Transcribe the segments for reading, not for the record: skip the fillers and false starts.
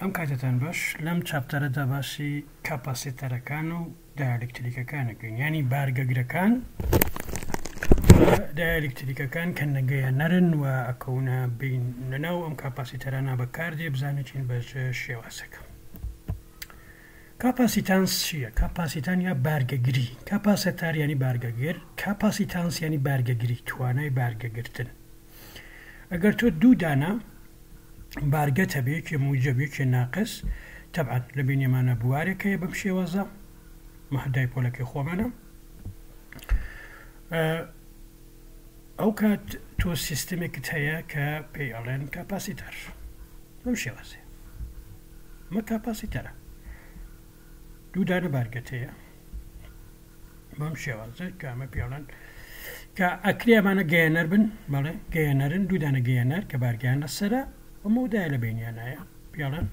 ئەم کاتتان باش لەم چاپتەرەدا باسی کاپاسیتەرەکان و دایالکتریکەکانەکەین، ینی بارگەگرەکان دایالکتریکەکان کە نەگەیەنەرن و ئەکەونە بینەوە ئەم کاپاسیتەرانە بەکاردێ بزانێتین بە شێوازەکە. کاپاسیتانس چییە؟ کاپاسیتان یا بارگەگری. کاپاسیتار ینی بارگەگر، کاپاسیتانس ینی بارگەگری، توانای بارگەگرتن. ئەگەر تۆ دوو دانە بارگەتە بێ کە موجبێکی ناقص طبعا لە بینێمانە بوارێکەیە بەم شێوەزە مەهدای پۆلەکەی خۆمانە ئەو کات تۆ سیستمێکت هەیە کە پێی ئەڵێن کاپاسیتەر بەم شێوەزێ مە کاپاسیتەرە دوو دانە بارگەت هەیە بەم شێوەزە کە ئەمە پێڵێن کە ئەکرێمانە گەیەنەر بن بەڵێ گەیەنەرن دوو دانە گەیەنەر کە بارگیان لەسەرە ومودای لە بینیانایە پیاڵن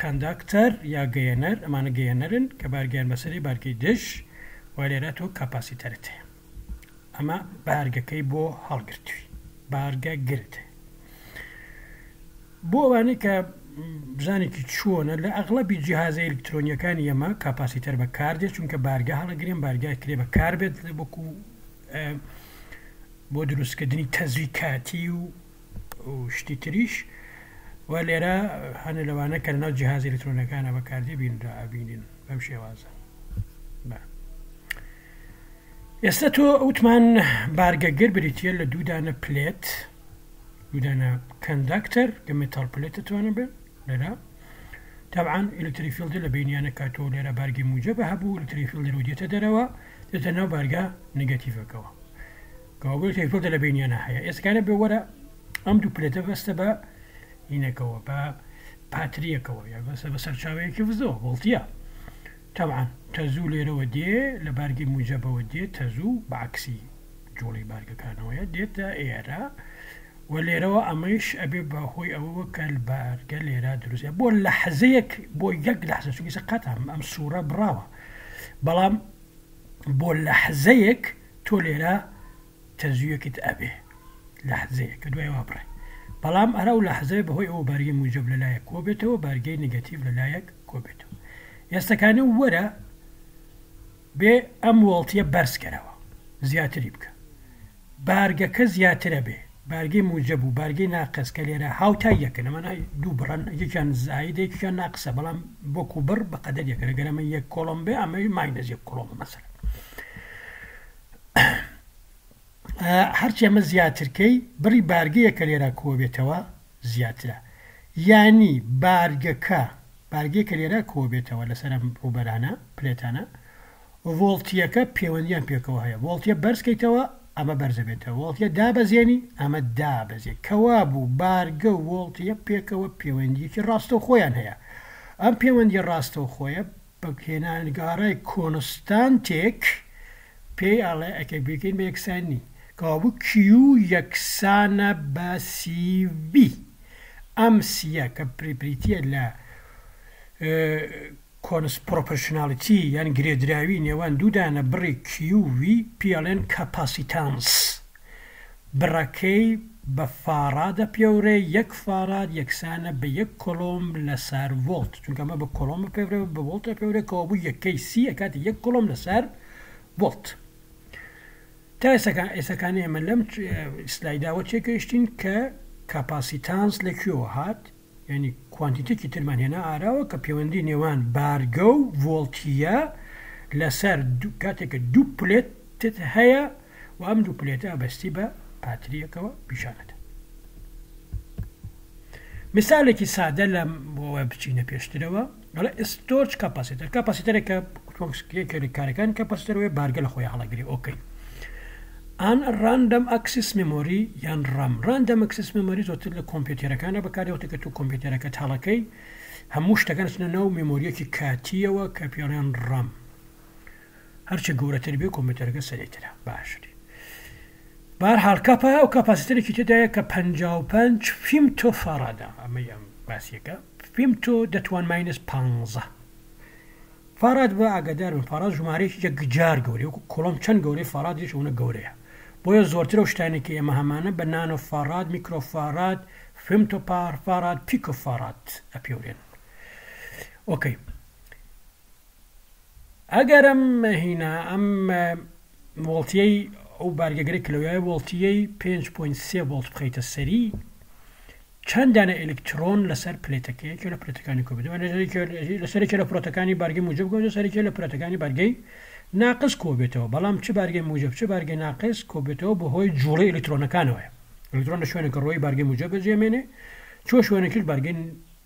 کانداکتەر یا گەیەنەر ئەمانە گەیەنەرن کە بارگیان بەسەری بارگەی دش و لێرە تۆ کاپاسیتەرت هەیە ئەمە بارگەکەی بۆ هەڵگرتووی بارگە گرت بۆ ئەوانەی کە بزانێکی چۆنە لە ئەغڵەبی جیهازە ئێلکترۆنیەکانی ئەمە کاپاسیتەر بەکاردێت چونکە بارگە هەڵەگرێن بارگای کرێ بەکار بێت بۆکو بۆ دروستکردنی تەزویکاتی و شتی تریش و لێرە هەنە لەوانە کە لەناو جیهازی ئێلکترۆنیەکانە بەکاردێ بینین بەم شێوازە. ئێستا تۆ ئەوتمان بارگەگر بریتە لە دوودانە پلێت دوودانە کەنداکتەر کە مێتاڵ پلێت دەتوانە بێت لێرە طبعا ئێلکتریفیلدە لە بینیانە کاتۆ لێرە بارگی موجبە هەبوو ئێلکتریفیلد لێرە دێتە دەرەوە دێتە ناو بارگە نگەتیڤەکەوە کەوا بۆ ئێلکتریفیلدە لە بینیانە هەیە. ئێستاکانە بێ وەرە ئەم دوو پلێتە بەستە بە هینەکەوە بە پاتریەکەوە یا بەسە بە سەرچاوەیەکی وزەوە وڵتیە طبعا تەزوو لێرەوە دێ لە بارگی موجبەوە دێ تەزوو بەعکسی جۆڵی بارگەکانەوەیە دێتە ئێرە و لێرەوە ئەمەش ئەبێ بەهۆی ئەوەوە کە بارگە لێرە دروستە بۆ لەحزەیەک بۆ یەک لەحزە چونکە قەت ئەم سوورە بڕاوە بەڵام بۆ لەحزەیەک تۆ لێرە تەزویەکت ئەبێ لەحزەیە کە دوای وابڕێ بەڵام ئەرە و لەحزەیە بەهۆی ئەوە بارگی موجب لەلایەک کۆبێتەوە بارگەی نگەتیڤ لەلایەک کۆبێتەوە. ئێستاکانە وەرە بێ ئەم وڵتیە بەرزکەرەوە زیاتری بکە بارگەکە زیاترە بێ بارگەی موجب و بارگەی ناقص کە لێرە هاوتای یەکەن ئەمانە دوو بڕن یەکیان زاید یەکیان ناقصە بەڵام بۆکو بڕ بەقەدەر یەکەن ئەگەر ئەمە یەک کۆڵۆم بێ ئەمەی ماینەس یەک کۆڵۆمە مەسەلەن هەرچی ئەمە زیاترکەی بڕی بارگەیە کە لێرە کۆبێتەوە زیاترە یانی بارگەی کە لێرە کۆبێتەوە لەسەر ڕوبەرانە پلێتانە ڤۆڵتیەکە پەیوەندیان پێکەوە هەیە ڤۆڵتیە بەرزکەیتەوە ئەمە بەرزە بێتەوە ڤۆڵتیە دابەزێنی ئەمە دابەزێت کەوا بوو بارگە و ڤۆڵتیە پێکەوە پەیوەندیەکی ڕاستە خۆیان هەیە ئەم پەیوەندی ڕاستەوە خۆیە بەهێنانگارای کۆنستانتێک پێی ئاڵێ ئەکە بێکەین بە یەکسانی کەوابوو کیو یەکسانە بە سیڤی ئەم سیە کە پریتیە لە کۆنس پرۆپۆرشنالیتی یان گرێدراوی نێوان دوودانە بڕی کیووی پیاڵێن کاپاسیتانس بڕەکەی بە فارادە پێورێ یەک فاراد یەکسانە بە یەک کۆڵۆم لەسەر ڤۆڵت چونکە ئەمە بە کۆڵۆمە پێورێ بە ڤۆڵتە پێورێ کەوابوو یەکەی سی ئەکاتی یەک کۆڵۆم لەسەر ڤۆڵت. تا ئێستاکانی ئێمە لەم سلایداوە چێکەشتین کە کاپاسیتانس لەکوێوە هات یعنی کوانتیتێکی ترمان هێنا ئاراوە کە پەیوەندی نێوان بارگە و ڤۆڵتیە لەسەر کاتێکە دوو پلێتت هەیە و ئەم دوو پلێتە ئەبەستی بە پاتریەکەوە پیشانەدە. مثالێکی سادە لە بۆ بچینە پێشترەوە ئەڵێ ئستۆرج کاپاسیتەرێکە کارەکان کاپاسیتەرەوەی بارگە لە خۆی هەڵەگری ئۆکەی ئان ڕاندەم ئەکسس مێمۆری یان ڕاندەم ئەکسس مێمۆری زۆرتر لە کۆمپیوتەرەکانە بەکارێتە کە تو کۆمپیوتەرەکە تاڵەکەی هەموو شتەکان چنە ناو مێمۆریەکی کاتیەوە کە پێڵیان ڕام هەرچە گەورەتر بێ کۆمپیوتەرەکە سەرێترە باشتری بەهەرحاڵ کاپا و کاپاسیتەرێکی تێدایە کە 55 فیمتۆ فارادە ئەمەی ئەم باسیەکە فیمتۆ دەتوان ماینەس 15 فاراد بە ئاگادارن فاراد ژمارەیەکی یەکجار گەورەیە وەکو کۆڵۆم چەند گەورەی فارادیش ئەوە گەورەیە بۆیە زۆرترە و شتانێکی ئێمە هەمانە بە نانۆ فاراد میکرۆفاراد فيمتو فاراد بيكو فاراد أبيورين. أوكي أجرم هنا فولتيي أو بارجري كيلويا فولتيي 5.3 فولت بخيت السري چند دانه الکترون لسر پلیتکه که لپلیتکانی کو بده و لسری که لپروتکانی بارگی موجب کو لسری که لپروتکانی بارگی ناقص کو بده و بالام چه بارگی موجب چه بارگی ناقص کو بده و به هوی جوری الکترون کانوه الکترون شونه که روی بارگی موجب زمینه چو شونه که بارگی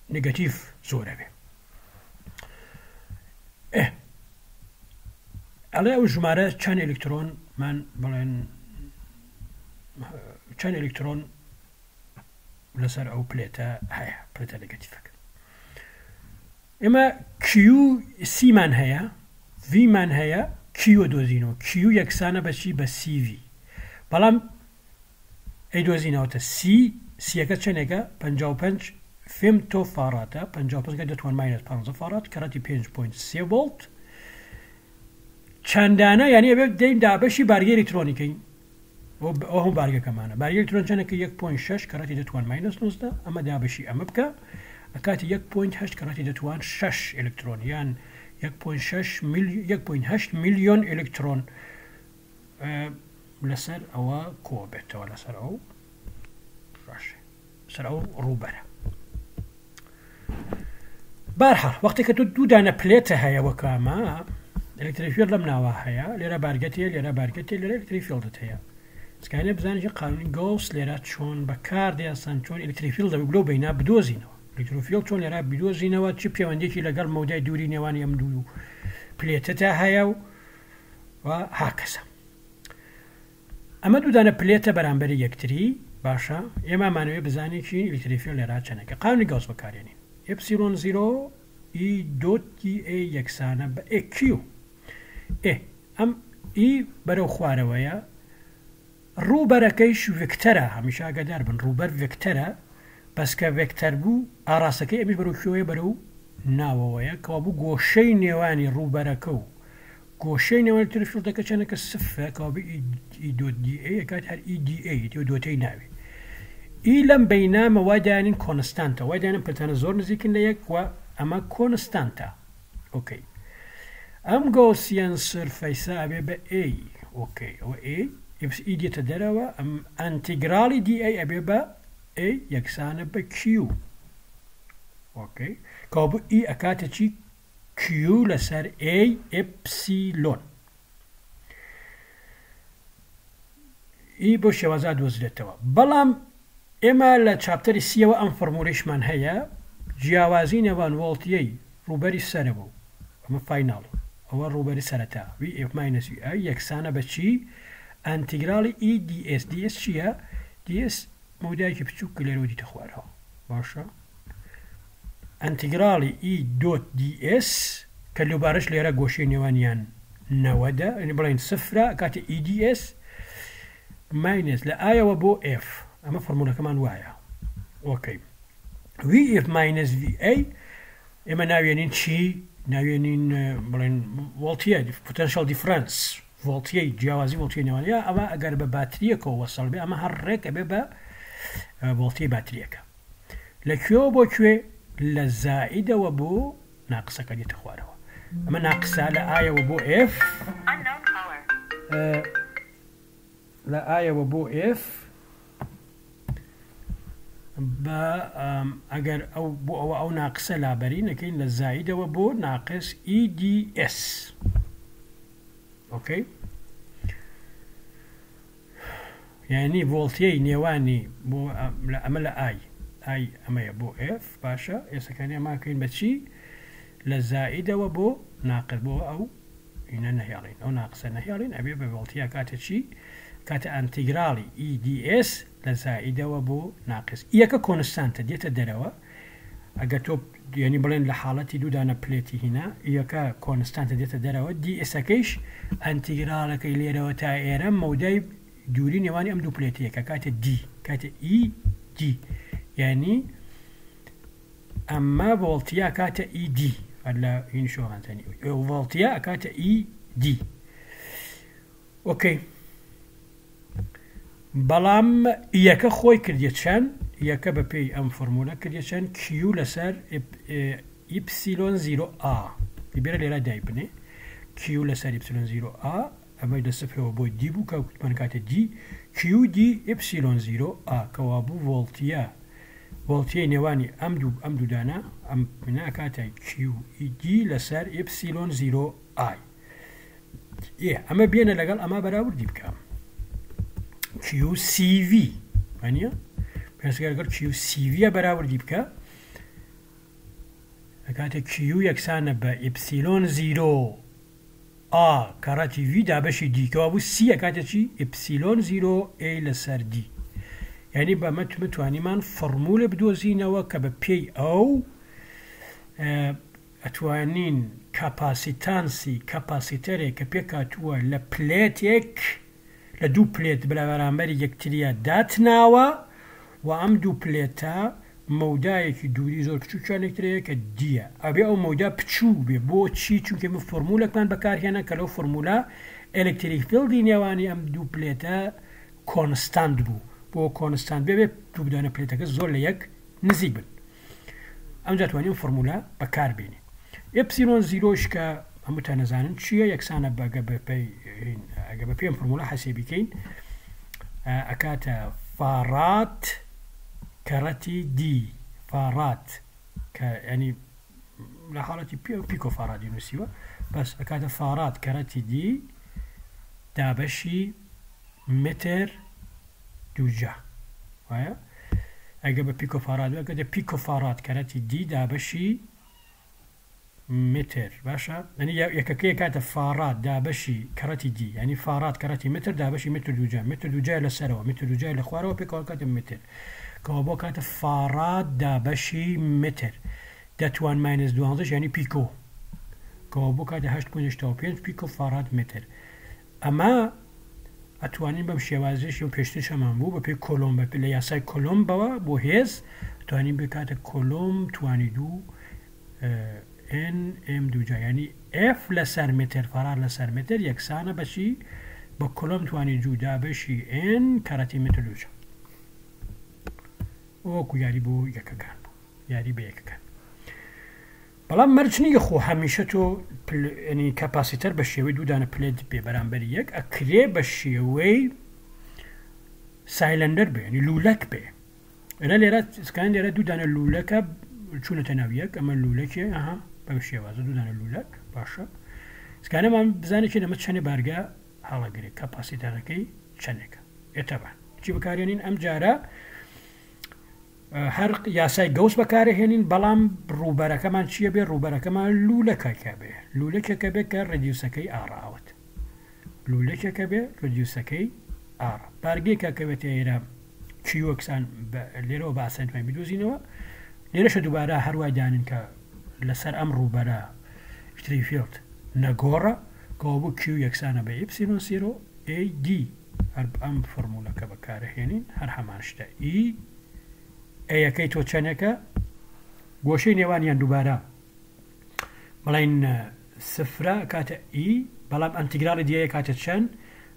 نگاتیف زوره به على أو جمارة كان إلكترون من بلين كان إلكترون لسر أو بليتا هيا بليتا نيجاتيفك إما كيو سي من هيا في من هيا كيو دوزينو كيو يكسانا بشي بسي في بلام أي دوزينو تا سي سيكا چنكا 55 فيمتو فاراتا 55 قد توان ماينس 5 فارات كراتي 5.3 فولت چندانه یعنی ابد دیم دابشی بارگی الکترونیکی و هم بارگی کمانه بارگی الکترون چنه که 1.6 کراتی دتوان ماینس 19 اما دابشی اما بکا اکاتی 1.8 کراتی دتوان 6 الکترون یعنی 1.8 میلیون الکترون لسر او کوبت و لسر او راشه لسر او روبره برحال وقتی که دو دانه پلیت هیا وکاما الكتريك فيلد لم نواها ليرا بارجتي ليرا الكتريك فيلد هيا سكاني بزاني قانون جوس ليرا شون بكار دي اصلا شون الكتريك فيلد بيقولوا بينا بدوزينه الكتريك فيلد شون ليرا بدوزينه وتشي بيونديكي لقال موضوع دوري نيوان يمدو بليتتا هيا وهكذا اما دو دانا بليتا برامبري يكتري باشا اما معنوي بزاني كي الكتريك فيلد ليرا چنك قانون جوس بكاريني ابسيلون 0 اي دوت دي اي يكسانا با اي كيو ام ای برو خوارویا روبرکیش وکتره همیشه قدر بن روبر وکتره بس که وکتر بو آراسکی امیش برو شوی برو ناویا که بو گوشه نیوانی روبرکو گوشه نیوانی ترفیل دکه چنه که صفه که بو ای دو دی ای اکاد هر ای دی ای تیو دوتی ناوی ای لم بینا موادانین کنستانتا وادانین پلتان زور نزیکن لیک و اما کنستانتا اوکی ام گوسیان سرفیسا ابی با ای اوکی و ای ابس ای دیتا دروا ام انتگرالی دی ای ابی با ای یکسانه با کیو اوکی کابو ای اکاته چی کیو لسر ای اپسیلون ای بو شوازاد وزدتوا بلام اما لچابتر سیو ام فرمولیش من هیا جیاوازین وان والتیی روبری سربو اما فاینالو هو روبري سرتا في اف ماينس في اي يكسانا بشي انتجرال اي دي اس دي اس شيا دي اس مودايك بتشوك ليرو دي تخوارها باشا انتجرال اي دوت دي اس كلو بارش ليرا غوشي نيوانيان نودا يعني بلاين صفرة كاتي اي دي اس ماينس لايا وبو اف اما فرمولا كمان وايا اوكي في اف ماينس في اي اما ناويانين شي ناويانين بلين فولتيه potential difference فولتيه جوازي فولتيه نوانيا اما اگر بباتريه كو وصل بي اما هرك ببا فولتيه باتريه لكيو بو كوي لزائده وبو ناقصه قد يتخوارها اما ناقصه لآية وبو اف لآية وبو اف با اگر او بو او ناقصه لابري نكين للزائده وبو ناقص اي دي اس اوكي يعني فولتيه نيواني بو لا عمل اي اما بو اف باشا يسكن ما كاين بشي للزائده وبو ناقص بو او هنا نهيالين او ناقصه نهيالين ابي بفولتيه كاتشي كاتا انتجرالي اي دي اس لزائده وبو ناقص ايكا كونستانت ديتا دروا اگاتوب يعني بلين لحالتي دو دانا بليتي هنا ايكا كونستانت ديتا دروا دي اساكيش انتجرالك ليرا تا ايرم موداي دوري نيواني ام دو بليتي كاتا دي كاتا اي دي يعني اما فولتيا كاتا اي دي هلا ينشو عن ثاني فولتيا كاتا اي دي اوكي بلام يكا خوي كرديتشان یەکە بە پێی ئەم فۆرمولە کردێشن کیو لەسەر ئیپسیلۆن 0 ئا دیبێرە لێرە دای بنێ کیو لەسەر ئیپسیلۆن 0 ئا ئەمەی دەسەفرەوە بۆی دی بوو کەوتمان کاتە دی کیو دی ئیپسیلۆن 0 ئا کەوا بوو ڤۆڵتیە نێوانی ئەم دوودانە ئەم بناکاتە کیو دی لەسەر ئیپسیلۆن 0 ئای ئەمە بێنە لەگەڵ ئەمە بەراوردی بکەم کیو سی ڤی وانە پێنسگەرگەر کیو سی ڤە بەراوردی بکە ئەکاتە کیو یەکسانە بە ئیپسیلۆن 0 ئا کەڕەتی ڤی دابەشی دیکەوە بوو سی ئەکاتە چی ئیپسیلۆن 0 ئێ لەسەر دی یعنی بەمە توانیمان فۆرمولە بدۆزینەوە کە بە پێی ئەو ئەتوانین کاپاسیتەرێک کە پێکاتووە لە پلێتێک لە دوو پلێت بەرامبەری یەکتریە داتناوە و ئەم دوو پلێتە مەودایەکی دووری زۆر بچووکیان یەکترەیە کە دیە ئەبێ ئەو مەودا بچوو بێ بۆ چی چونکە من فۆرمولەکمان بەکارهێنا کە لەو فۆرمولە ئەلکتریک فیڵدی نێوانی ئەم دوو پلێتە کۆنستاند بوو بۆ کۆنستاند بێ دوو بدانە پلێتەکە زۆر لە یەک نزیک بن ئەمجا توانین فۆرمولە بەکاربێنین ئیپسیلۆن 0 کە هەمووتان نەزانن چییە یەکسانە ئەگە بە پێم فۆرمولە حەسێ بکەین ئەکاتە فارات کەڕەتی دی فارات کە ینی لە حاڵەتی پیکۆ فارادی نووسیوە بەس ئەکاتە فارات کەڕەتی دی دابەشی متر دووجا وایە ئەگە بە پیکۆ فاراد ئەگەدە پیکۆ فارات کەڕەتی دی دابەشی متر باشە ئەنی یەکەکەی کاتە فارات دابەشی کەڕەتی دی ینی فارات کەڕەتی متر دابەشی متر دووجا لەسەرەوە متر دووجای لە خوارەوە پێکەوە کاتە متر کەەوە بۆ کاتە فارات دابەشی متر دەتوان ماینەس 12 ینی پیکۆ کەەوە بۆ کاتە 8.5 پیکۆ فارات متر ئەمە ئەتوانین بەم شێوازێکی و پێشتر شەمان بوو بە پێی کۆلۆم بە لە یاسای کۆلۆمبەوە بۆ هێز توانین بکاتە کۆلۆم توانی دوو ام دووجا ینی F لەسەر متر فارات لەسەر متر یەکسانە بەچی بە کۆلۆم توانی جودا بەشی N کەڕەتی متر دووجا وەکو یاری بۆ یەکەکان یاری بە یەکەکان بەڵام مەرجنی خۆ هەمیشە تۆ ینی کەپاسیتەر بە شێوەی دوودانە پلێت بێ بەرامبەری یەک ئەکرێ بە شێوەی سایلەندەر بێ ینی لولەک بێ لێرە سکان لێرە دوودانە لولەکە چوونەتە ناو یەک ئەمە لولەکێ ئەها بەم شێوازە دوودانە لولەک باشە سکانەمان بزانێت چێ ئەمە چەندێ بارگە هەڵەگرێت کەپاسیتەرەکەی چەندێکە ئێتەبان چی بەکارێنین ئەم جارە هەر یاسای گەوس بەکارهێنین بەڵام ڕووبەرەکەمان چییە بێ ڕووبەرەکەمان لولەکەکە بێ لولەکێکە بێت کە ڕێدیوسەکەی ئاڕاوت لولەکێکە بێ ڕێدیوسەکەی ئاڕ بارگێکە کەوێتە ئێرە چیوەکسان لێرەوە باسەنتوان بدۆزینەوە لێرەشە دووبارە هەروای دانین کە لەسەر ئەم ڕووبەرە شتری فیلد نەگۆڕە کەەوە بوو کیو یەکسانە بە ئیپسیلۆن 0 ئێ دی هەر ئەم فۆرمولەکە بەکارهێنین هەر هەمان شتە ئی ئەیەکەی تۆ چەندێکە گۆشەی نێوانیان دووبارە بەڵین سفرە کاتە ئی بەڵام ئەنتیگراڵی دیایە کاتە چەند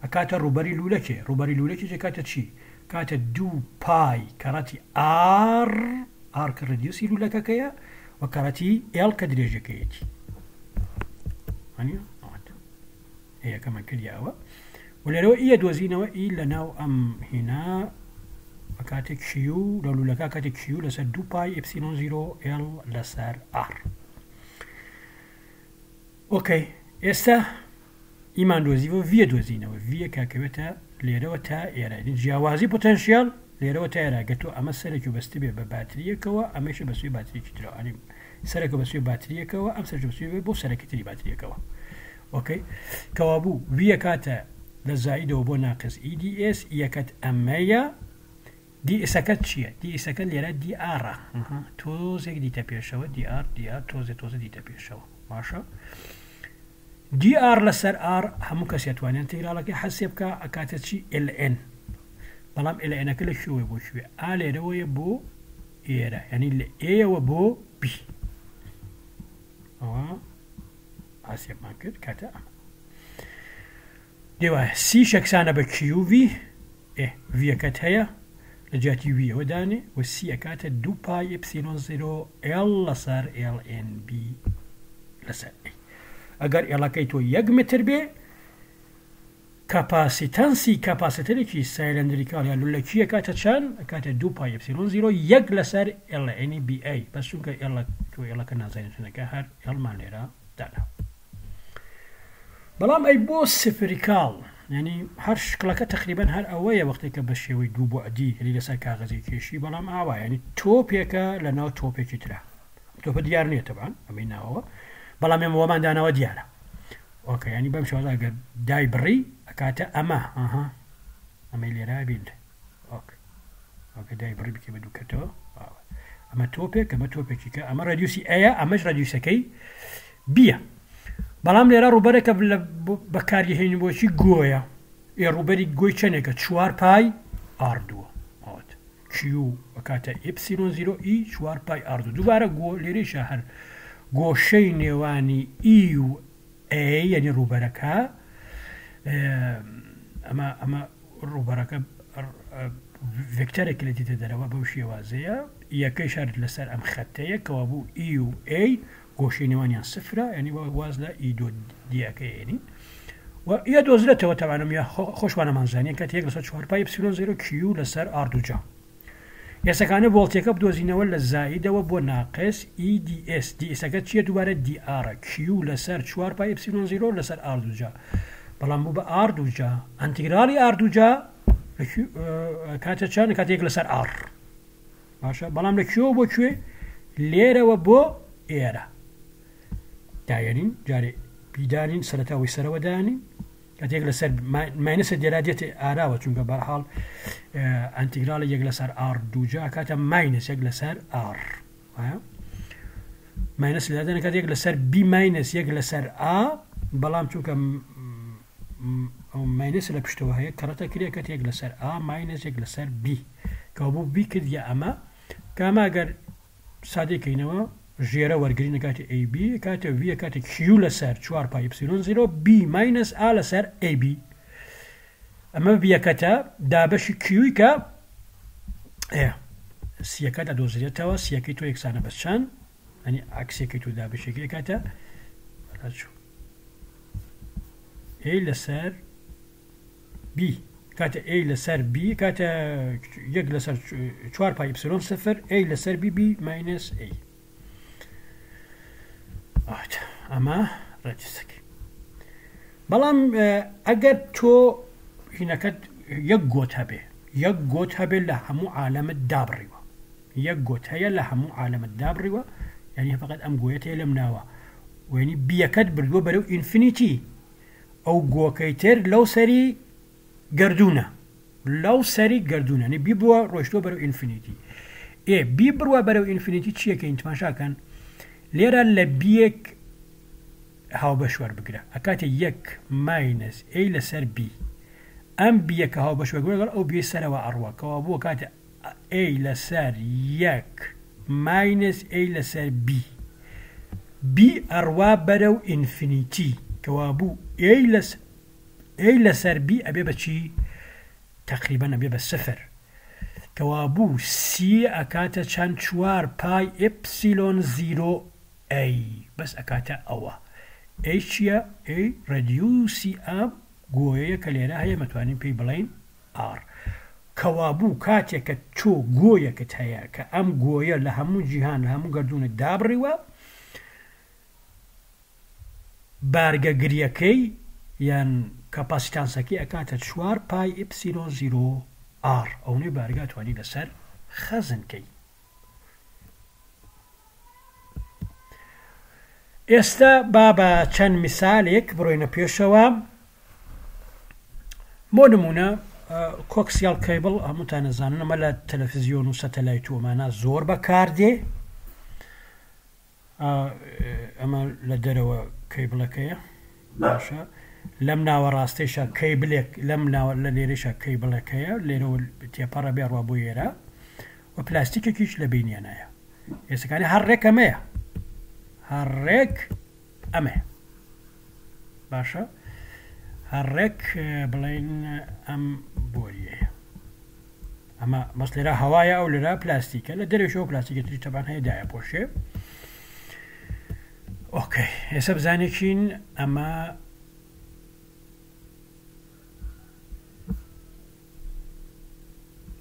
ئەکاتە ڕووبەری لولەکێ ڕووبەری لولەکی جێ کاتە چی کاتە 2 پای کەڕەتی ئار کە ڕێدیوسی لولەکەکەیە و کەڕەتی ئێڵ کە درێژەکەیەتی یەکەمان کردیاوە و لێرەوە ئیە دۆزینەوە ئی لە ناو ئەم هینا کاتێک کیو لە لولەکە کاتێک کیو لەسەر 2 پای ئیپسیلۆن 0 ئێڵ لەسەر ئار ئۆکەی ئێستا ئیمان دۆزیوە ڤە دۆزینەوە ڤە کاکەوێتە لێرەوە تا ئێرە جیاوازی پۆتەنشیال لێرەوە تا ئێراگەتۆ ئەمە سەرێکی بەستی بێ بە باتریەکەوە ئەمەشە بەسوی باتریکی ترەوەنی سەرەکە بەسوی باتریەکەوە ئەم سەرج بەسوی بێ بۆ سەرەکی تری باتریەکەوە ئۆکەی کەوا بوو ڤە کاتە لە زایدەوە بۆ ناقص EDS یەکەت ئەمەیە دی ئێسەکەت چییە دی ئێسەکە لێرە دی ئاڕە تۆزێک دیتە پێشەوە دی ئار تۆزە دیتە پێشەوە باشە دی ئار لەسەر ئار هەموو کەسێتوانێن تێراڵەکەی حەسێ بکە ئەکاتە چی LN بەڵام LNەکە لە شوێ بۆ شوێ ئا لێرەوەیە بۆ ئێرە ینی لە ئێوە بۆ B ئەوە ئاسێبمان کرد کاتە ئەمە دیوایە سی شەکسانە بە QV ڤەکەت هەیە لجاتي وي وداني والسي أكاتا 2 باي إبسيلون 0 إل لسر إل إن بي لسر أي أجر إلا كيتو يق متر بي كاباسيتانسي كاباسيتريكي سايلندريكال يالو لكي أكاتا شان أكاتا 2 باي إبسيلون 0 يق لسر إل إن بي أي بس شونك إلا تو إلا كنا زين شنكا هر إل ماليرا دانا بلام أي بو سفريكال يعني هر شكلك تقريبا هر أوية وقتك بشوي دو بعدي اللي لسا كاغزي كيشي بلام أوا يعني توبيكا لنا توبيكي ترى توب ديارني طبعا أمينا هو بلام يوم وما دانا وديارة أوكي يعني بمشي هذا داي بري أكاتا أما أما اللي رابين أوكي داي بري بكي بدو كتو أما توبيك أما راديوسي أيا أماش راديوسي كي بيا بەڵام لێرە ڕوبەرێکە بەکاری هێنی بۆچی گۆیە ڕوبەری گۆی چەندێکە 4 پای ئاردووە کیو بەکاتە ئیپسیلۆن 0 ئی 4 پای ئاردوو دووبارە گۆ لێرەیشە هەر گۆشەی نێوانی ئی و ئێ یعنی ڕوبەرەکە ئەمە ڕوبەرەکە ڤێکتەرێکی لە دیتە دەرەوە بەو شێوازەیە یەکەی شارت لەسەر ئەم خەتەیە کەوا بوو ئی و ئێ گۆشەی نێوانیان سفرە ینی واز لە ئیدۆ دیاکە ینی و یە دۆزرێتەوە تەوانم یا خۆشمانەمانزانانی کات یەک لەسەر 4 پای ئیپسیلۆن 0 کیو لەسەر ئاردوجا یاسەکانە ڤۆڵتێکە بدۆزینەوە لە زائیدەوە بۆ ناقص ئی دی ئێس دی ئێسەکە چیە دووبارە دی ئارە کیو لەسەر 4 پای ئیپسیلۆن 0 لەسەر ئاردوجا بەڵام بوو بە ئاردوجا ئەنتیگرالی ئاردوجا کاتە چەند کاتێک لەسەر ئار باشە بەڵام لە کیۆ بۆ کوێ لێرەوە بۆ ئێرە دايرين جاري بيدانين سرتاوي سروداني كاتيك لسر ما ينسى ديراديت آراوة چونك برحال انتجرال يجلسر آر دوجا كاتا ماينس يجلسر آر ماينس لدينا كاتيك لسر بي ماينس يجلسر آ بلام چونك ماينس لبشتوها هي كرتا كريا كاتيك لسر آ ماينس يجلسر بي كابو بي كديا أما كما أجر صادقينوا جيرا ورقرين كاتي اي بي كاتي في كاتي كيو لسر 4 باي إبسيلون 0 بي ماينس آ لسر اي بي اما بي كاتا دابش كيو كا سيكاتا دوزريتاوا سيكيتو يكسانا بسشان يعني عكسيكيتو دابش كي كاتا رجو اي لسر بي كاتا اي لسر بي كاتا يك لسر 4 باي إبسيلون 0 اي لسر بي بي ماينس اي أما رجسك بلام أجر تو هناك يقوت هبه لهمو عالم الدابريوه يقوت هي لهمو عالم الدابريوه يعني فقط أم قويته لمناوا ويعني بيكاد بردو برو إنفينيتي أو قوكيتر لو سري قردونا يعني بيبوا روشتو برو إنفينيتي بيبروا برو إنفينيتي تشيه كينت ماشا كان ليرا لبيك هاو بشور بقرا أكاتي يك ماينس اي لسر بي ام بيك هاو بشور بقرا او بي سروا أروا كوابو أكاتي اي لسر يك ماينس اي لسر بي أروا برو انفينيتي كوابو اي لسر بي أبي بشي تقريبا أبي بصفر كوابو سي أكاتا چند 4 باي إبسيلون 0 اي بس أكاتا أوا ايشيا اي راديوسي ام قوية كاليرا هي متوانين بي بلين ار كوابو كاتيا كتشو قوية كتايا كأم قوية لهمو جيهان لهمو قردون الدابريوا بارغا قريكي يان كاباسيتانساكي أكاتا 4 باي إبسيلون 0 ار اوني بارغا تواني لسر خزن كي ئێستا بابا چەند میسالێک بڕۆینە پێشەوە بۆ نمونە کۆکسیال کەیبڵ هەمووتان نەزانن ئەمە لە تەلەڤیزیۆن و سەتەلایت و ئەمانە زۆر بەکاردێ ئەمە لە دەرەوە کەیبڵەکەیە باشە لەم ناوەڕاستەیشە کەیبلێک لەم ناوە لە لێرەشە کەیبڵەکەیە لێرەوە تێپەڕە بێڕوا بۆ ئێرە و پلاستیکێکیش لە بینیانایە ئێستەکانی هەڕێک ئەمەیە هەڕێک ئەمە باشە هەڕێک بڵێن ئەم بۆریەیە اما بس لرا هوايا او لرا بلاستيك لا دري شو بلاستيك تري طبعا هي داعي بوشي اوكي حساب زانيشين اما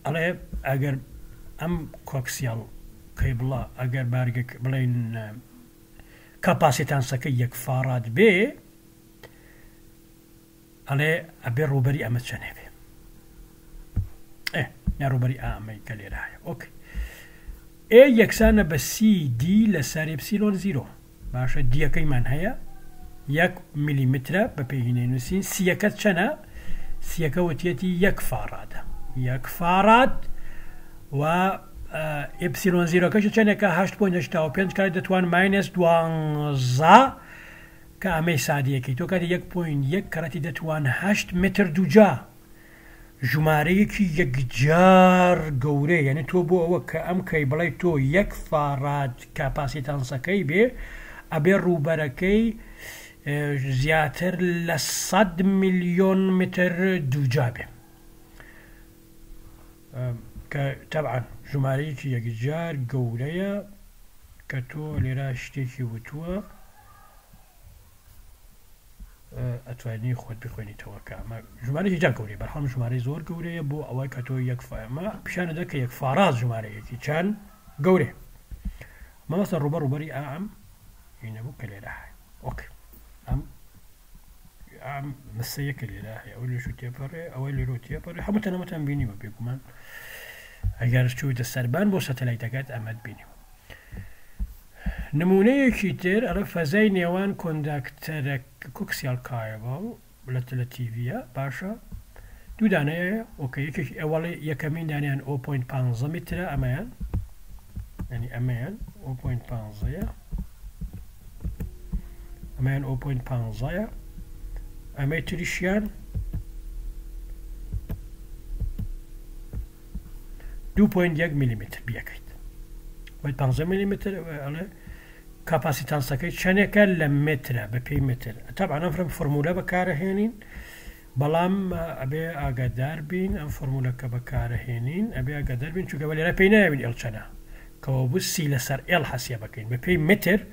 على اگر ام كوكسيال كيبلا اگر بارجك بلين كاباسيتانسك يك فاراد بي على ابي روبري امت شنبي يا روبري امي كلي راي اوكي اي يكسانا بسي دي لسار ابسيلون زيرو باشا دي كيمان هيا يك مليمتر ببيهنينوسين سيكت شنا سيكوتيتي يك فاراد يك فاراد و ابسيلون زيرو كش شنكا 8.85 كاري دتوان ماينس دوان زا كامي سادية كي تو كادي 1.1 كارتي دتوان 8 متر دوجا جماري كي يكجار قوري يعني تو بو او كام كي بلاي تو يك فاراد كاباسيتان سكي بي ابي روبركي زياتر ل100 مليون متر دوجا بي طبعا جماري كي يكجار قوري كتو لرا شتيكي وتوا اتواني خود بخويني توكا ما جماري جان قوري برحال جماري زور قوري بو اوای كتو يكفا ما بشان دك يكفاراز جماري كي كان قوري ما مثلا روبري ام هنا بو كلي راح اوكي ام مسيك اللي راح اولي شو تيبري اولي رو تيبري حمتنا متن بيني وبيكمان اگر شو السربان بو ساتلايتات امد بيني نمونه كيتر على فازاي نيوان كوندكتر كوكسيال كايبل لتلتيفيا باشا دو دانه اوكي يكش اولي يكمين دانيان 0.5 متر امان يعني امان 0.5 امان 0.5 امتريشيان 2.1 مليمتر بيكيت 0.5 مليمتر على كاباسيتان سكيت شنكا لمتر ببي متر طبعا افرم فورمولا بكاره هينين بلام ابي اقدر بين ام فورمولا كبكاره هينين ابي اقدر بين شو قبل لا بينا من الشنا كوبس سيلسر ال حسيبكين ببي متر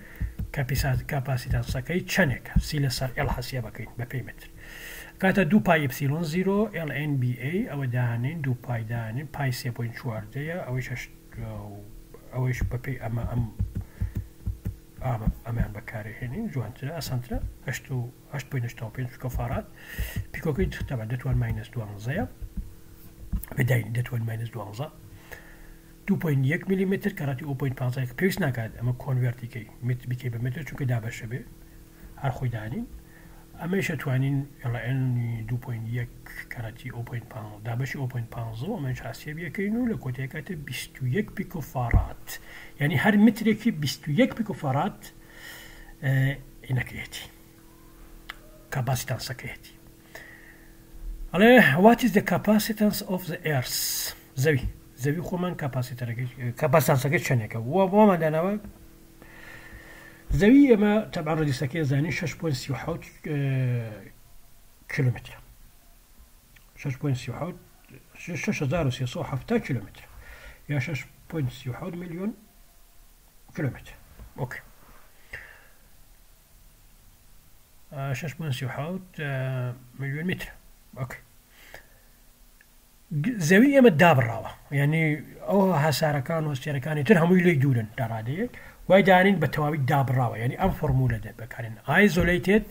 كاباسيتان سكيت شنكا سيلسر ال حسيبكين ببي متر كاتا 2 باي ابسيلون 0 ال ان بي اي او دانين 2 باي دانين باي 7.4 اوش ببي اما امان بكاري هنين جوانتنا اسانتنا 8.85 كفارات بيكو كيد طبعا دتوان ماينس دوانزا بداين دتوان ماينس دوانزا 2.1 مليمتر كاراتي 0.5 بيس ناكاد اما كونفرتي كي مت بكي بمتر چونك دابا شبه هر خوي دانين اما يشتوانين يلا ان 2.1 كاراتي 0.5 دابش 0.5 ومن شاسيه بيكينو لكوتي كات 21 بيكو فارات يعني هر متر كي 21 بيكو فارات انك ياتي capacitance كياتي على what is the capacitance of the earth زوي خومن capacitance كي شنكه وما دانا زوي ما طبعا رديسكي زاني 6.6 كيلومتر 6.6 6307 كيلومتر يا 6.6 مليون كيلومتر اوكي 6.6 مليون متر اوكي زوية مدابراوة يعني او هساركان وستيركان ترهم يلي دولن تراديك ويدانين بتوابي دابراوة يعني ام فورمولا ده بكارين isolated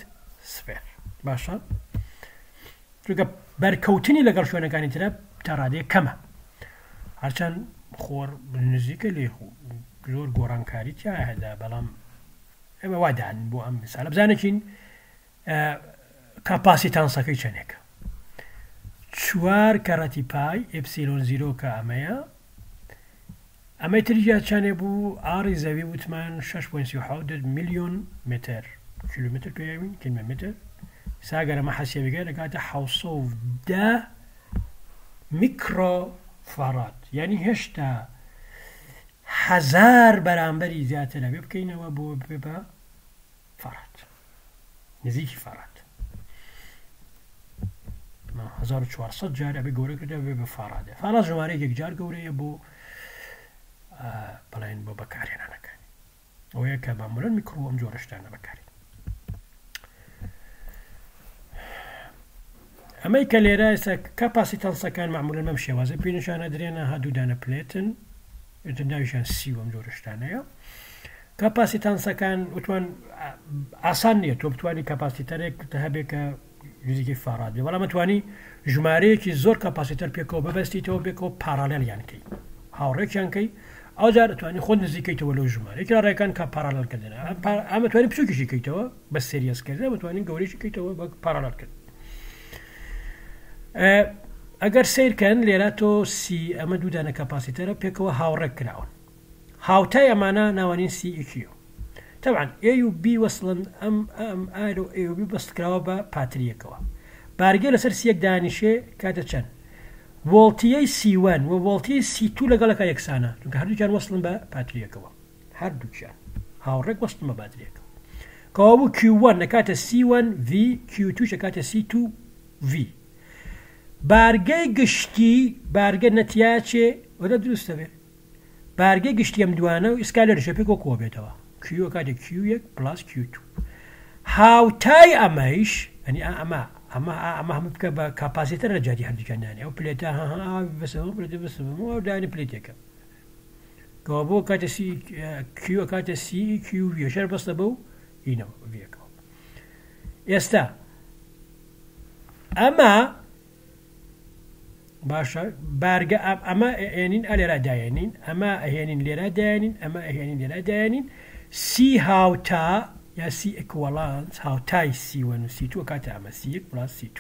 sphere باشا تلقى بركوتيني لقال شو انا كان ترى ترادي كما عشان خور بالنزيك اللي زور قران كاريتيا هذا بلام اما وادان بو ام مثال بزانكين كاباسيتان ساكي شنك شوار كاراتي باي ابسيلون زيرو كاميا اما ترجع شانه بو ار زاوية وثمان 6.6 مليون متر كيلومتر بيوين كلمة متر ساقر ما حسيا بقى قاعدة حوصوف دا ميكرو فارات يعني هشتا حزار برامبري زيادة بيبكينا وابو بيبا فارات نزيكي فارات ما 1400 جار ئەبێ گەورە کردە بێ بە فارادێ فارا ژمارەیەک جار گەورەیە بۆ بەڵێن بۆ بەکارهێنانەکانی ئەوەیە کە معمولاً میکرۆ ئەم جۆرە شتانە بەکارێن ئەمەی کە لێرە ئێستا کاپاسیتانسەکان معمولاً بەم شێوازە پێنیشانە درێنە هەردوو پلێتن ناویشان سی و ئەم جۆرە شتانەیە کاپاسیتانسەکان وتوان ئاسان نییە تۆ بتوانانی کاپاسیتەرێک هەبێ کە جزێکی فارادێ بەڵام متوانی ژمارەیەکی زۆر کاپاسیتەر پێکەوە ببەستیتەوە بێکەوە پارالێلیانکەی هاوڕێکیانکەی ئەو جار دەتوانانی خۆ نزیکەیتەوە لەو ژمارەیەکی ڕێکان کە پارالەلکردنە ئەمەتوانانی بچووکیشیکەیتەوە بە سریەسکردن متوانین گەورەیشیکەیتەوە بە پارالەلکرد ئەگەر سیرکەن لێرە تۆ سی ئەمە دوودانە کاپاسیتەرە پێکەوە هاوڕێک کراون هاوتای ئەمانە ناوانین سی ئیکیو طبعا A و B وصلن ئەم ئار و A و B بەستکراوە بە پاتریەکەوە بارگێ لەسەر سیەک دانیشێ کاتە چەند ڤۆڵتیەی C1 و ڤۆڵتیەی C2 لەگەڵەکە یەکسانە چونکە هەردووکیان وصلن بە پاتریەکەوە هەردووکیان هاوڕێک وەستن بە پاتریەکەوە کەوا بوو Q1 نەکاتە C1 V Q2 شەکاتە C2 V بارگەی گشتی بارگە نەتیاچێ وەرە دروستە بێ بارگەی گشتی ئەم دوانە و ئیسکالەرشە پێکەوە کۆ بێتەوە Q کاتە Q1 پلاس Q2 هاوتای ئەمەیش ئەنی ئەمە هەموو بکە بە کاپاسیتەر لە جادی هەردووکیاندانی ئەو پلێتە بەسەوە پلێتە بەسەوە دانی پلێتێکە کەوا بۆ کاتە Q کاتە C Q شەر بەستە بەو ئینەوە بێکەوە ئێستا ئەمە باشە بارگە ئەمە ئێنین ئەلێرا داێنین ئەمە ئەهێنین لێرا داێنین ئەمە ئەهێنین لێرا داێنین سی هاوتا یا سی ئەکوەڵانس هاوتای C1 و C2 کاتە ئەمە C1 پلاس C2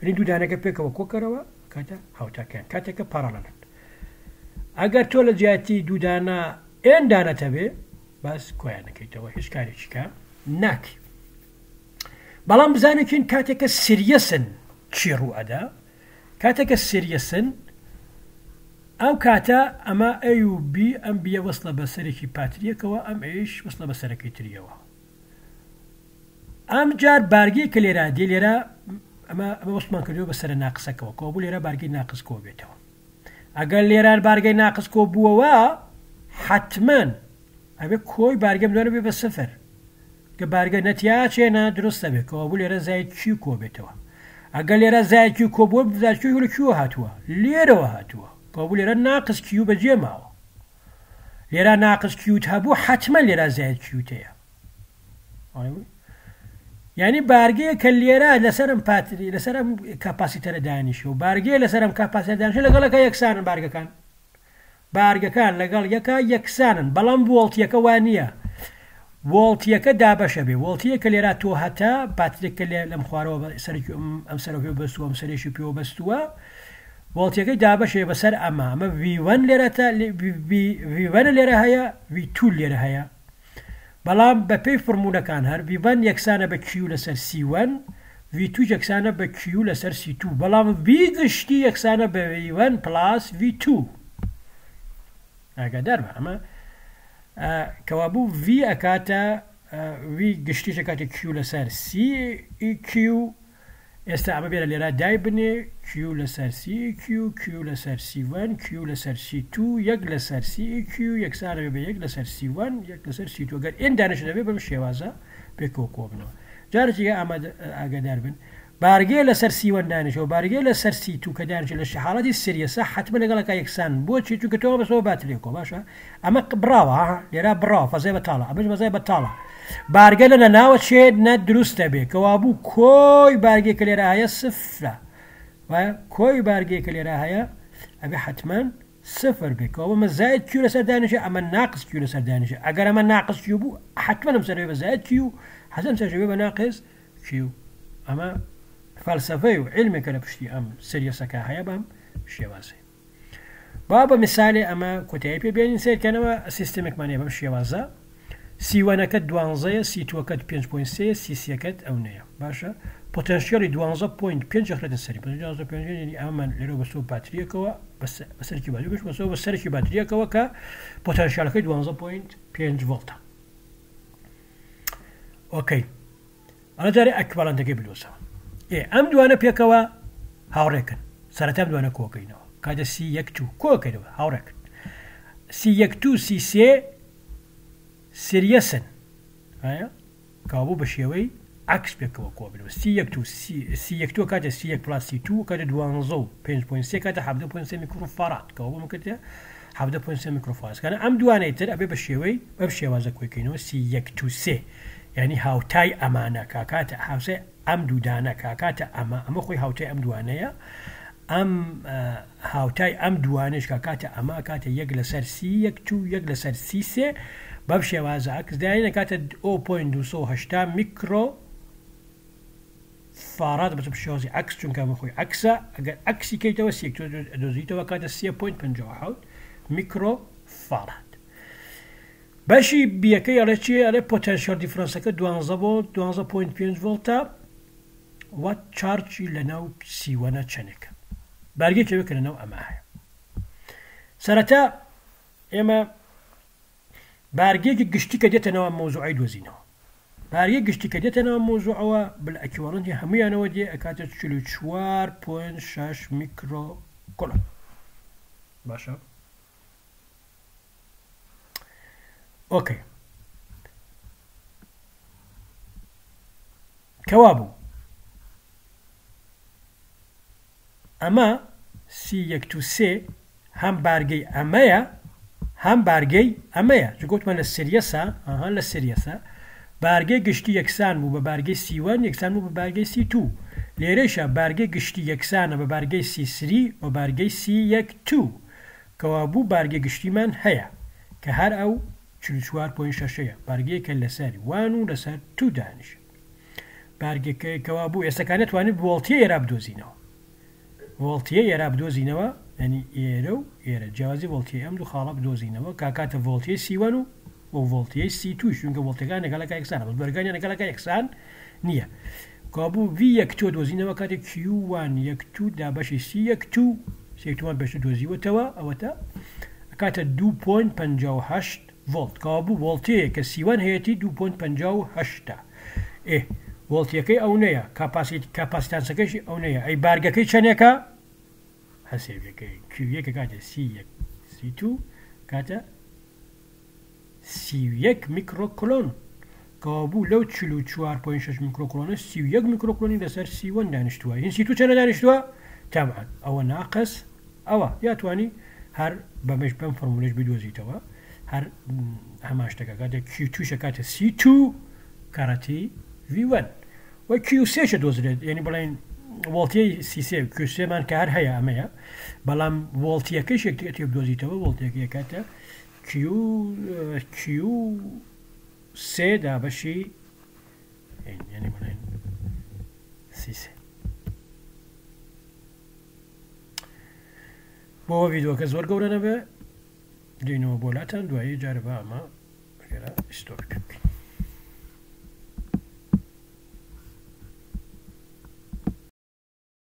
ئەنی دوودانەکە پێکەوە کۆکەرەوە کاتە هاوتاکەیان کاتێکە پارالەلن ئەگەر تۆ لە جیاتی دوودانە ئێندانەتە بێ باس کۆیانەکەیتەوە هیچ کارێکیکە ناکی بەڵام بزانێکین کاتێکە سریەسن چی ڕوئەدا کاتێکە سریەسن ئەو کاتە ئەمە A و B ئەم بیە وەسڵە بە سەرێکی پاتریەکەوە ئەم ئەیش وەسڵە بە سەرەکەی تریەوە ئەم جار بارگەی کە لێرە دێ لێرە ئەمە وەسمان کردەوە بە سەرە ناقسەکەەوە کۆ بوو لێرە بارگەی ناقس کۆ بێتەوە ئەگەر لێران بارگەی ناقس کۆ بووەوە حتمما ئەبێ کۆی بارگەم دوانە بێ بە سفر کە بارگە نەتیاچێنە دروستە بێت کەەوە بوو لێرە زای چی کۆ بێتەوە ئەگەر لێرە زایکی کۆبووە بزارکی لە کووە هاتووە لێرەوە هاتووە کۆبوو لێرە ناقس کیو بەجێ ماوە لێرە ناقس کیوت هەبوو حتمما لێرە زایت کیوتەیە یعنی بارگەیە کە لێرە لەسەرم پاتری لەسەرم کاپاسیتەرە دانیشە و بارگەیە لەسەرم کاپاسیتەر دانیشە لەگەڵەکە یەکسانن بارگەکان لەگەڵ یەکە یەکسانن بەڵام ڤۆڵتیەکە وانە ڤۆڵتیەکە دابەشە بێ ڤۆڵتیەکە لێرە تۆ هەتا باترێککە لەم خوارەوە سەرکی ئەم سەرەوە بەستووە ئەم سەرێکی پێوە بەستووە ڤۆڵتیەکەی دابەشێ بەسەر ئەمە V1 لێرەتە V1 لێرە هەیە V2 لێرە هەیە بەڵام بە پێی فڕمونونەکان هەر V1 یەکسانە بە Q لەسەر C1 V2 یەکسانە بە Q لەسەر C2 بەڵام V گشتی یەکسانە بە V1 پلاس V2 ئاگادار بە ئەمە کەوا بوو V ئەکاتە V گشتیش ئەکاتە Q لەسەر CQ ئێستا ئەمە بێرە لێرە دای بنێ Q لەسەر CQ Q لەسەر C1 Q لەسەر C2 یەک لەسەر CQ یەکسانە بێ یەک لەسەر C1 یەک لەسەر C2 گەر ئێن دانش دەبێ بەم شێوازە پێکەوە کۆبنەوە جارێکی ئامادە ئاگادار بن بارگەی لەسەر C1 دانیشەوە بارگەی لەسەر C2 کە دانیشە لە حاڵەتی سریەسە حتمما لەگەڵەکە یەکسان بۆچی چونکە تۆ بەسەوە باترێکەوە باشە ئەمە بڕاوە لێرە بڕاوە فەزای بەتاڵە ئەمەش بەزای بەتاڵە بارگە لە ناوە چێت نە دروستە بێ کەوا بوو کۆی بارگێکە لێرە هەیە سفرە کۆی بارگێکە لێرە هەیە ئەبێ حتمما سفر بێکەوە ئەمە زایت کیو لەسەر دانیشە ئەمە ناقص کیو لەسەر دانیشە ئەگەر ئەمە ناقص کیو بوو حتمما ئەم سەرەوێ بە زایت کیو حەزم سەرەوێ بە ناقص کیو ئەمە فەلسەفەی و علمێکە لە پشتی ئەم سریەسەکە هەیە بەم شێوازێ با بە میساڵێ ئەمە کۆتایی پێبێنین سیرکەنەوە سیستمێکمانەیە بەم شێوازە C1ەکەت 12 C2ەکەت 5.3 C3ەکەت ئەو نەیە باشە پۆتەنسیۆلی 12.5 ئەخرێتە سەری ئەمان لێرە بەسەوە باتریەکەوە بەسەرکی باتریەکەش بەسەوە بە سەرکی باتریەکەوە کە پۆتەنسیۆلەکەی 12.5 ڤۆڵتە ئۆکەی ئەڵە جارێ ئەکیڤالەنتەکەی بدۆزەوە ئەم دوانە پێکەوە هاوڕێکن سەرەتا دوانە کۆکەینەوە کاتە سی یەک تو کۆکەینەوە هاوڕێکن سی یەک تو سی سێ سریەسن ئایا کابوو بە شێوەی عکس پێکەوە کۆبنەوە سی یەک تو کاتە سی یەک پلاس سی تو کاتە 12.3 کاتە 7.3 میکرۆفاراد کەوابوو مکردە 7.3 میکرۆفاراد کاتە ئەم دوانەی تر ئەبێ بە شێوەی بەم شێوازە کۆکەینەوە سی یەک تو سێ یعنی هاوتای ئەمانە کاکاتە هاوسێ ئەم دوودانە کاکاتە ئەمە خۆی هاوتای ئەم دوانەیە ئەم هاوتای ئەم دوانش کاکاتە ئەمە کاتە یەک لەسەر سی یەک تو یەک لەسەر سی سێ بەم شێوازە عکسداینە کاتە 0.280 میکرۆ فاراد بەسە شێوازی عکس چونکە ئەمە خۆی عکسە ئەگەر عکسی کەیتەوە سی یەک تو دۆزیتەوە کاتە 3.57 میکرۆ فاراد باشی بیەکەی ئەڵێ چیە ئەڵێ پۆتەنشیۆل دیفرەنسەکە 12 بۆ 12.5 ڤۆڵتە وات چارجی لەناو سیوەنە چەندێکە بارگێکەوە کە لەناو ئەمە هەیە سەرەتا ئێمە بارگێکی گشتی کە دێتەنەوە مۆزوعی دۆزینەوە بارگێ گشتی کە دێتەنەوە مۆزوعەوە بڵئەکیوەڵەنتی هەمویانەوە دێ ئەکاتە 44.6 میکرۆ کۆلۆن باشە ئۆکەی کەوا بوو ئەمە سی یەک تو سێ هەم بارگەی ئەمەیە هەم بارگەی ئەمەیە جگوتمە لە سریەسە لە سریەسە بارگەی گشتی یەکسان بوو بە بارگەی سیوان یەکسان بوو بە بارگەی سی تو لێرەشە بارگەی گشتی یەکسانە بە بارگەی سی سری و بارگەی سی یەک تو کەوا بوو بارگەی گشتیمان هەیە کە هەر ئەو 44.6 بارگەیەکە لەسەر وان و لەسەر تو دانیش بارگێکەوە بوو ئێستەکانە توانێت ڤۆڵتیە ئێرا بدۆزینەوە ڤۆڵتیە ئێرا بدۆزینەوە ینی ئێرە و ئێرە جیاوازی ڤۆڵتی ئەم دوو خاڵە بدۆزینەوە کاکاتە ڤۆڵتی سیوان و ڤۆڵتیە سی توش چونکە ڤۆڵتەکان لەگەڵەکە یەکسانە بەرگانی لەگەڵەکە یەکسان نییە کابوو ڤی یەک تۆ دۆزینەوە کاتێک کیوان یەک تو دابەشی سی یەک تو سێکتوان بەشە دۆزیوەتەوە ئەوەتە کاتە 2.58 ڤۆڵت کابوو ڤۆڵتەیە کە سیوان هەیەی 2.58 ئێ ڤۆڵتیەکەی ئەو نەیە کاپاسیتانسەکەشی ئەو نەیە ئەی بارگەکەی چەندێکە هەسێبەکەی کیویەکە کاتە سی یەک سی تو کاتە 31 میکرۆکلۆن کابوو لەو 44.6 میکرۆکلۆنە 31 میکرۆکلۆنی لەسەر سیوەن دانیشتووە هین سی تو چەندە دانیشتووە تابعاً ئەوە ناقص ئەوە یاتوانی هەر بەمەش بەم فۆرمولەش بدۆزیتەوە هەر هەمان شتەکە کاتە کیو توشە کاتە سی تو کارەتی ڤی1 وە کیو سێشە دۆزرێت یعنی بڵێن ڤۆڵتیەی سیسێ کوێسێمان کە هەر هەیە ئەمەیە بەڵام ڤۆڵتیەکەش یەکتێتی بدۆزیتەوە ڤۆڵتیەکە کاتە کیو سێ دابەشی یعنی بڵێن سیسێ بۆ ڤیدۆکە زۆر گەورە نەبێ دێنەوە بۆلاتان دوایی جارە بە ئەمە ئێرە ئیستۆ بکەین